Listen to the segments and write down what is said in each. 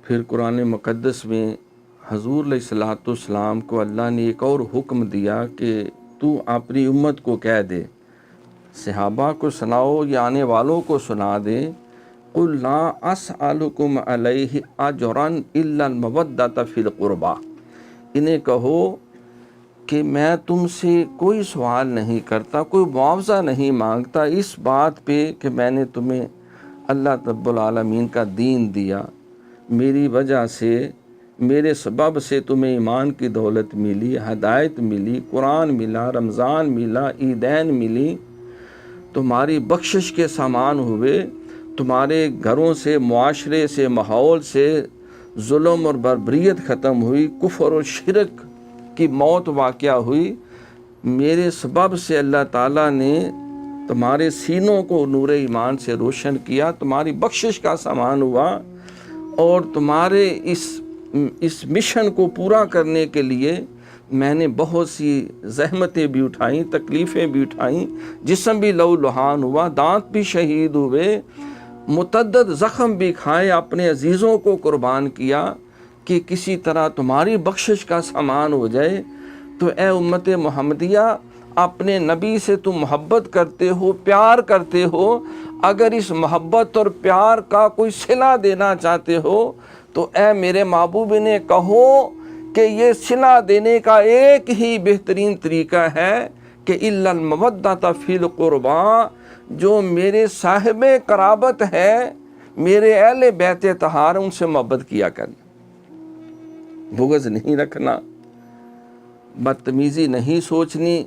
پھر قرآن مقدس میں حضور علیہ الصلوۃ والسلام کو اللہ نے ایک اور حکم دیا کہ تو اپنی امت کو کہہ دے، صحابہ کو سناؤ یا آنے والوں کو سنا دے، قُلْ لَا أَسْأَلُكُمْ عَلَيْهِ أَجْرًا إِلَّا الْمَوَدَّةَ فِي الْقُرْبَى، انہیں کہو کہ میں تم سے کوئی سوال نہیں کرتا، کوئی معاوضہ نہیں مانگتا اس بات پہ کہ میں نے تمہیں اللہ رب العالمین کا دین دیا، میری وجہ سے، میرے سبب سے تمہیں ایمان کی دولت ملی، ہدایت ملی، قرآن ملا، رمضان ملا، عیدین ملی، تمہاری بخشش کے سامان ہوئے، تمہارے گھروں سے، معاشرے سے، ماحول سے ظلم اور بربریت ختم ہوئی، کفر اور شرک کی موت واقع ہوئی، میرے سبب سے اللہ تعالیٰ نے تمہارے سینوں کو نور ایمان سے روشن کیا، تمہاری بخشش کا سامان ہوا، اور تمہارے اس مشن کو پورا کرنے کے لیے میں نے بہت سی زحمتیں بھی اٹھائیں، تکلیفیں بھی اٹھائیں، جسم بھی لہو لہان ہوا، دانت بھی شہید ہوئے، متعدد زخم بھی کھائے، اپنے عزیزوں کو قربان کیا کہ کسی طرح تمہاری بخشش کا سامان ہو جائے۔ تو اے امت محمدیہ، اپنے نبی سے تم محبت کرتے ہو، پیار کرتے ہو، اگر اس محبت اور پیار کا کوئی صلہ دینا چاہتے ہو تو اے میرے محبوب نے کہو کہ یہ صلہ دینے کا ایک ہی بہترین طریقہ ہے کہ اِلَّا الْمَوَدَّةَ فِي الْقُرْبَى، جو میرے صاحب قرابت ہے، میرے اہل بیت طہار، ان سے محبت کیا کرنا، بغض نہیں رکھنا، بدتمیزی نہیں سوچنی،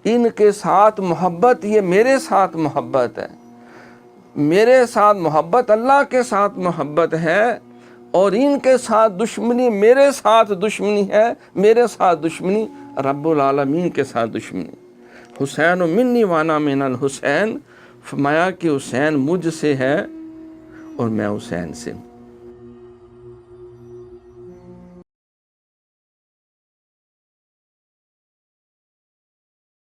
ان کے ساتھ محبت یہ میرے ساتھ محبت ہے، میرے ساتھ محبت اللہ کے ساتھ محبت ہے، اور ان کے ساتھ دشمنی میرے ساتھ دشمنی ہے، میرے ساتھ دشمنی رب العالمین کے ساتھ دشمنی۔ حسین منی وانا من الحسین، فرمایا کہ حسین مجھ سے ہے اور میں حسین سے ہوں۔